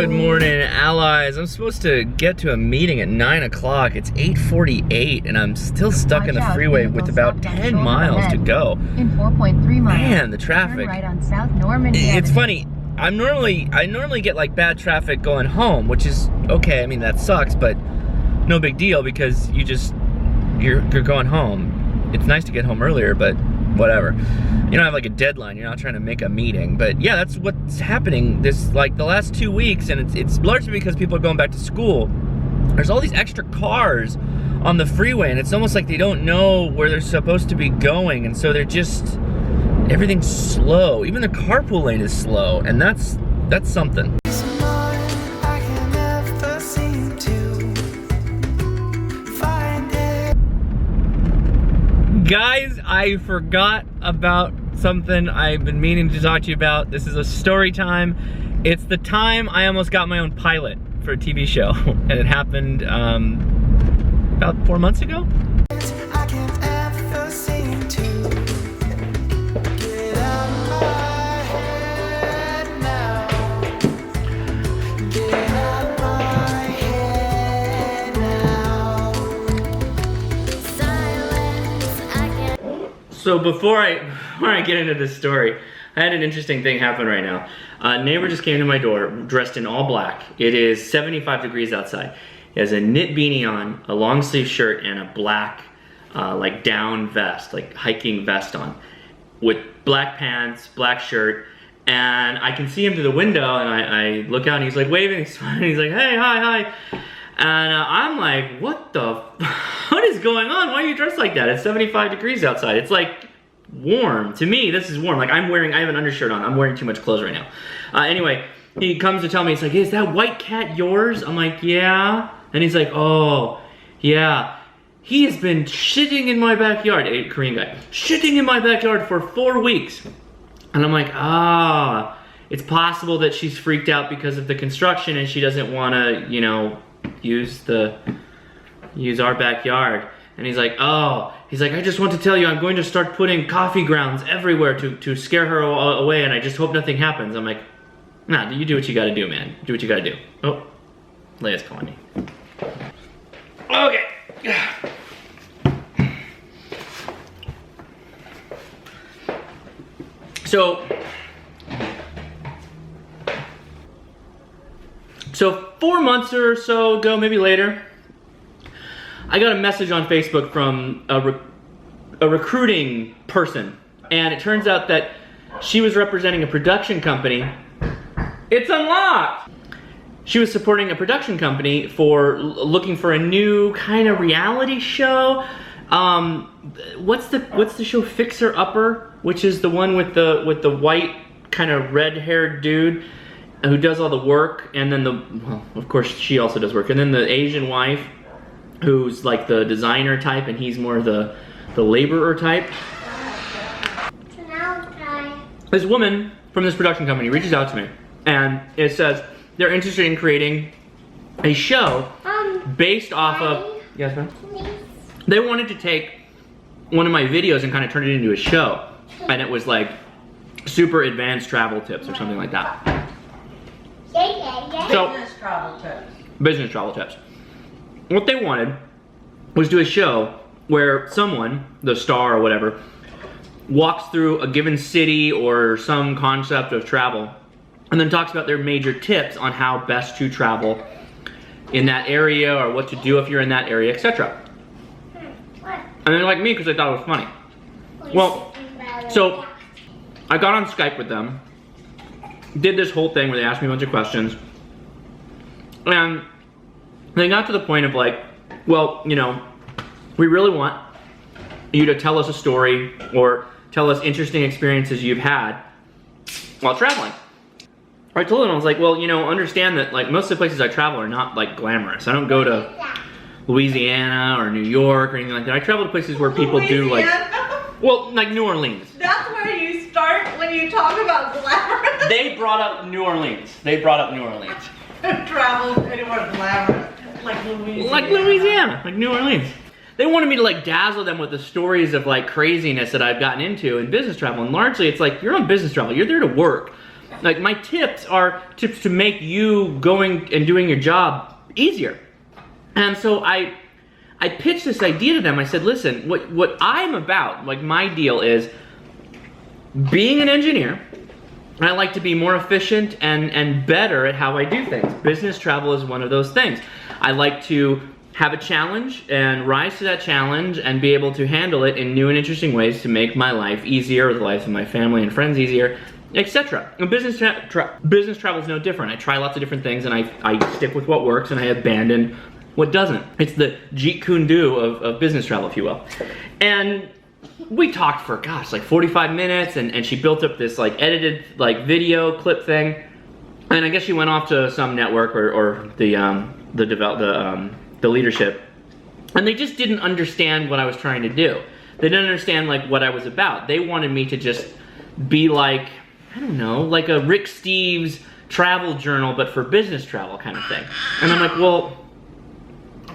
Good morning, allies. I'm supposed to get to a meeting at 9 o'clock. It's 8:48 and I'm still stuck in the freeway with about 10 miles to go. In 4.3 miles. Man, the traffic. Turn right on South Normandy It's Avenue. funny. I normally get like bad traffic going home, which is okay. I mean, that sucks, but no big deal because you're going home. It's nice to get home earlier, but whatever. You don't have like a deadline. You're not trying to make a meeting. But yeah, that's what's happening this like the last 2 weeks, and it's largely because people are going back to school. There's all these extra cars on the freeway, and it's almost like they don't know where they're supposed to be going, and so they're just everything's slow. Even the carpool lane is slow, and that's something. Guys, I forgot about something I've been meaning to talk to you about. This is a story time. It's the time I almost got my own pilot for a TV show, and it happened about 4 months ago. So before I get into this story, I had an interesting thing happen right now. A neighbor just came to my door dressed in all black. It is 75 degrees outside. He has a knit beanie on, a long sleeve shirt, and a black like down vest, like hiking vest on, with black pants, black shirt. And I can see him through the window, and I look out and he's like waving, he's smiling, he's like, hey, hi. And I'm like, what is going on? Why are you dressed like that? It's 75 degrees outside. It's like warm. To me, this is warm. Like I have an undershirt on. I'm wearing too much clothes right now. Anyway, he comes to tell me, he's like, hey, is that white cat yours? I'm like, yeah. And he's like, oh, yeah. He has been shitting in my backyard, a Korean guy, shitting in my backyard for 4 weeks. And I'm like, it's possible that she's freaked out because of the construction and she doesn't want to, you know, use our backyard. And he's like, I just want to tell you, I'm going to start putting coffee grounds everywhere to scare her away, and I just hope nothing happens. I'm like, nah, you do what you gotta do, man. Do what you gotta do. Oh, Leia's calling me. Okay. So 4 months or so ago, maybe later, I got a message on Facebook from a recruiting person, and it turns out that she was representing a production company. It's unlocked! She was supporting a production company for looking for a new kind of reality show. What's the show Fixer Upper, which is the one with the white kind of red-haired dude who does all the work, and then of course she also does work, and then the Asian wife who's like the designer type, and he's more the laborer type. This woman from this production company reaches out to me, and it says they're interested in creating a show based off of, yes ma'am? They wanted to take one of my videos and kind of turn it into a show, and it was like super advanced travel tips or something like that. So, business travel tips. What they wanted was do a show where someone, the star or whatever, walks through a given city or some concept of travel and then talks about their major tips on how best to travel in that area or what to do if you're in that area, etc. And they liked me because they thought it was funny. Well, so I got on Skype with them, did this whole thing where they asked me a bunch of questions, and they got to the point of like, well, you know, we really want you to tell us a story or tell us interesting experiences you've had while traveling. I told them, I was like, well, you know, understand that like most of the places I travel are not like glamorous. I don't go to Louisiana or New York or anything like that. I travel to places where people do like, well, like New Orleans. That's where you start when you talk about glamorous. They brought up New Orleans. Travel anywhere glamorous. Like Louisiana. Like Louisiana, like New Orleans. They wanted me to like dazzle them with the stories of like craziness that I've gotten into in business travel, and largely it's like, you're on business travel, you're there to work. Like my tips are tips to make you going and doing your job easier. And so I pitched this idea to them. I said, listen, what I'm about, like my deal is being an engineer. I like to be more efficient and better at how I do things. Business travel is one of those things. I like to have a challenge and rise to that challenge and be able to handle it in new and interesting ways to make my life easier, the life of my family and friends easier, etc. And business travel is no different. I try lots of different things and I stick with what works and I abandon what doesn't. It's the Jeet Kune Do of business travel, if you will. And we talked for, gosh, like 45 minutes and she built up this like edited like video clip thing. And I guess she went off to some network or the leadership, and they just didn't understand what I was trying to do. They didn't understand like what I was about. They wanted me to just be like, I don't know, like a Rick Steves travel journal, but for business travel kind of thing. And I'm like, well,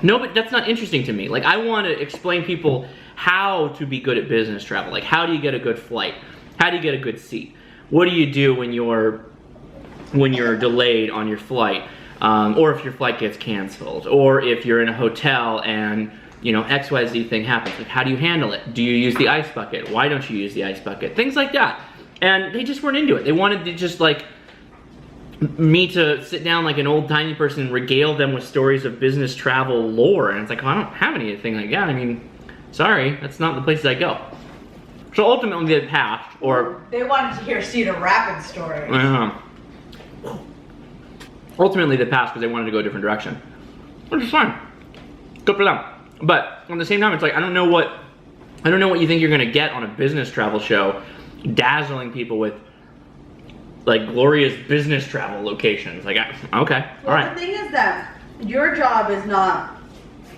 no, but that's not interesting to me. Like I want to explain people how to be good at business travel. Like how do you get a good flight? How do you get a good seat? What do you do when you're delayed on your flight? Or if your flight gets canceled, or if you're in a hotel and, you know, XYZ thing happens. Like, how do you handle it? Do you use the ice bucket? Why don't you use the ice bucket? Things like that. And they just weren't into it. They wanted to just like me to sit down like an old timey person and regale them with stories of business travel lore. And it's like, well, I don't have anything like that. I mean, sorry, that's not the places I go. So ultimately they passed, or... They wanted to hear Cedar Rapids stories. Ultimately they passed because they wanted to go a different direction, which is fine. Good for them. But at the same time, it's like I don't know what you think you're gonna get on a business travel show, dazzling people with like glorious business travel locations. Like, okay, all right. The thing is that your job is not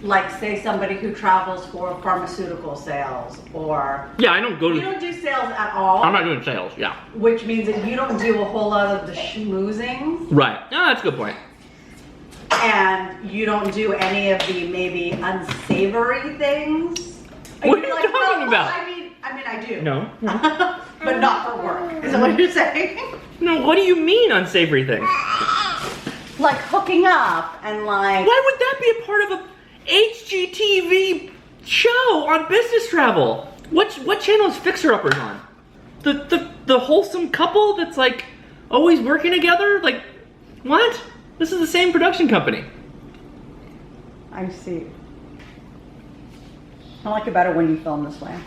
like, say, somebody who travels for pharmaceutical sales or... Yeah, I don't go to... You don't do sales at all. I'm not doing sales, yeah. Which means that you don't do a whole lot of the schmoozing. Right. No, that's a good point. And you don't do any of the maybe unsavory things. What are you talking about? I mean, I do. No. But not for work, is that what you're saying? No, what do you mean unsavory things? Like hooking up and like... Why would that be a part of a HGTV show on business travel? What channel is Fixer Uppers on? The wholesome couple that's like always working together? Like, what? This is the same production company. I see. I like it better when you film this way.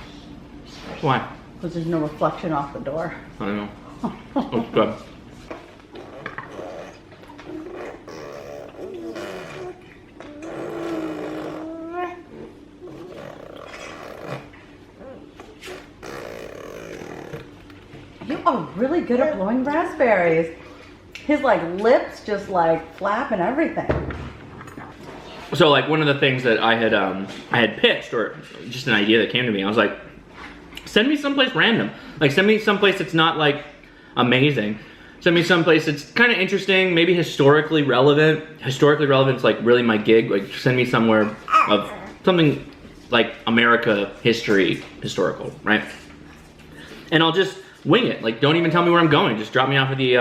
Why? Because there's no reflection off the door. I don't know. Oh, good. You are really good at blowing raspberries. His like lips just like flap and everything. So like one of the things that I had pitched, or just an idea that came to me, I was like, send me someplace random. Like send me someplace that's not like amazing. Send me someplace that's kind of interesting, maybe historically relevant. Historically relevant is like really my gig. Like send me somewhere of something like America history, historical, right? And I'll just wing it. Like don't even tell me where I'm going. Just drop me off at the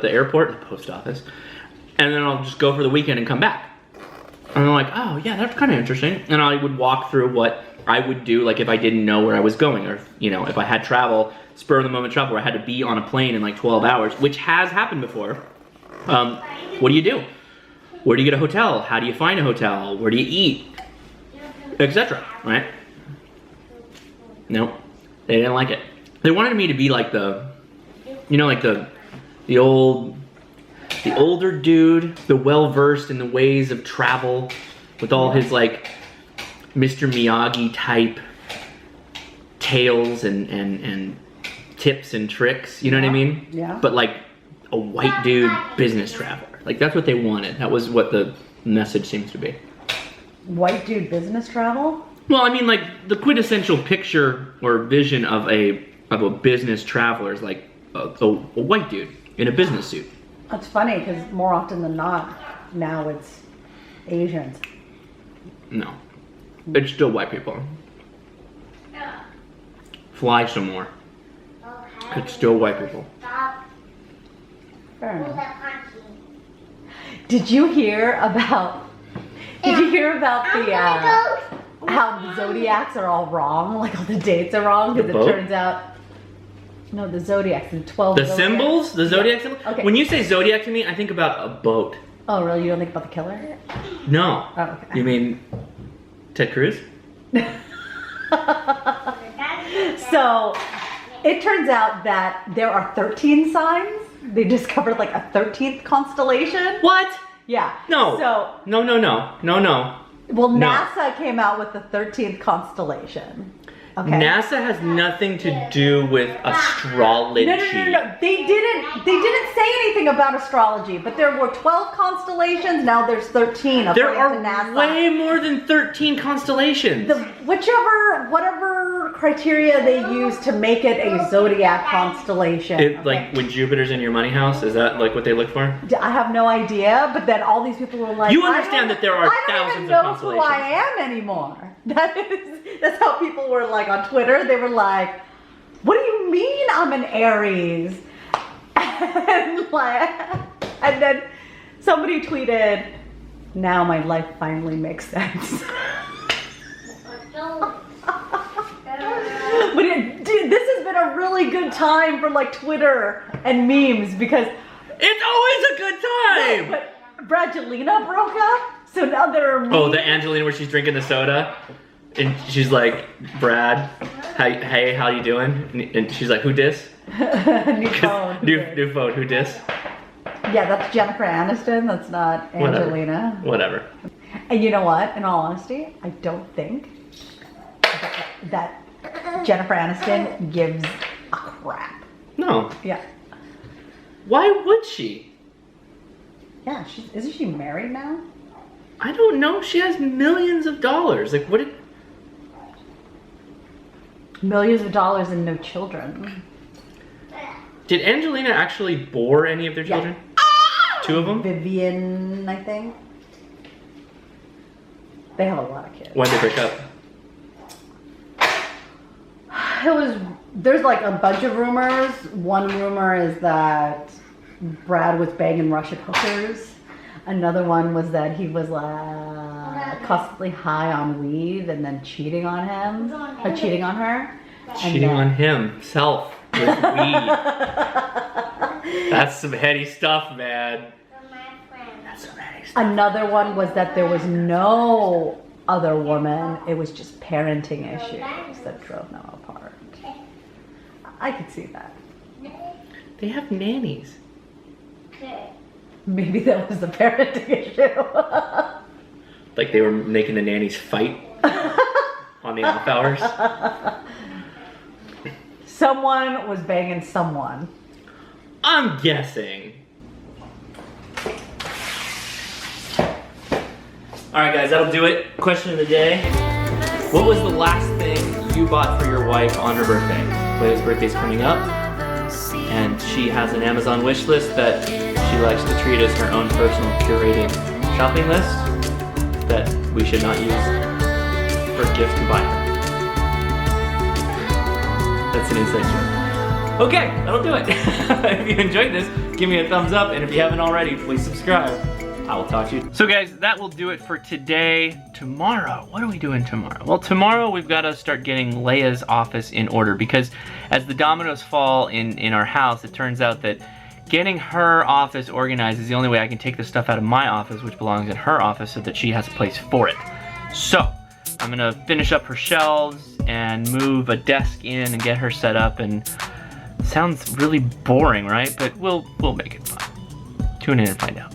airport, the post office, and then I'll just go for the weekend and come back. And I'm like, oh yeah, that's kind of interesting. And I would walk through what I would do, like if I didn't know where I was going, or you know, if I had travel, spur of the moment travel, where I had to be on a plane in like 12 hours, which has happened before. What do you do? Where do you get a hotel? How do you find a hotel? Where do you eat? Etc. Right? Nope, they didn't like it. They wanted me to be like the, you know, like the older dude, the well-versed in the ways of travel, with all his like Mr. Miyagi type tales and tips and tricks, you know what I mean? Yeah. But like a white dude business traveler. Like that's what they wanted. That was what the message seems to be. White dude business travel? Well, I mean like the quintessential picture or vision of a business traveler is like a white dude in a business suit. That's funny because more often than not, now it's Asians. No, it's still white people. Fly some more. It's still white people. Fair enough. Did you hear about the how the zodiacs are all wrong? Like all the dates are wrong because it boat? turns out no, the zodiacs, the 12 The zodiacs. symbols? The zodiac symbol? Okay. When you say zodiac to me, I think about a boat. Oh, really? You don't think about the killer? No. Oh, okay. You mean Ted Cruz? So, it turns out that there are 13 signs. They discovered like a 13th constellation. What? Yeah. No. So, No. well, No. NASA came out with the 13th constellation. Okay. NASA has nothing to do with astrology. No. They didn't say anything about astrology, but there were 12 constellations. Now there's 13. There according are to NASA. way more than 13 constellations. Whatever criteria they use to make it a zodiac constellation. Like when Jupiter's in your money house, is that like what they look for? I have no idea, but then all these people were like, You understand that there are I thousands don't of even know who I am anymore. That's how people were like on Twitter. They were like, what do you mean I'm an Aries? And then somebody tweeted, now my life finally makes sense. But dude, this has been a really good time for like Twitter and memes because It's always a good time! but Brangelina broke up, so now there are memes. Oh, the Angelina where she's drinking the soda, and she's like, Brad, hey, how you doing? And she's like, who dis? New phone. New phone, who dis? Yeah, that's Jennifer Aniston. That's not Angelina. Whatever. And you know what? In all honesty, I don't think that Jennifer Aniston gives a crap. No. Yeah. Why would she? Yeah, isn't she married now? I don't know. She has millions of dollars. Like, what did... Millions of dollars and no children. Did Angelina actually bore any of their Yeah. children? 2 of them? Vivian, I think. They have a lot of kids. Why'd they break up? There's like a bunch of rumors. One rumor is that Brad was banging Russian hookers. Another one was that he was constantly high on weed and then cheating on him, or cheating on her. Cheating on himself with weed. That's some heady stuff, man. That's some heady stuff. Another one was that there was no other woman. It was just parenting issues that drove them apart. I could see that. They have nannies. Maybe that was the parenting issue. Like they were making the nannies fight on the off hours. Someone was banging someone. I'm guessing. Alright guys, that'll do it. Question of the day. What was the last thing you bought for your wife on her birthday? Leia's birthday's coming up, and she has an Amazon wish list that she likes to treat as her own personal curated shopping list that we should not use for gifts to buy her. That's an inside joke. Okay, that'll do it. If you enjoyed this, give me a thumbs up, and if you haven't already, please subscribe. I will talk to you. So guys, that will do it for today. Tomorrow, what are we doing tomorrow? Well, tomorrow we've got to start getting Leia's office in order because as the dominoes fall in our house, it turns out that getting her office organized is the only way I can take the stuff out of my office, which belongs in her office, so that she has a place for it. So, I'm gonna finish up her shelves and move a desk in and get her set up, and sounds really boring, right? But we'll make it fun. Tune in and find out.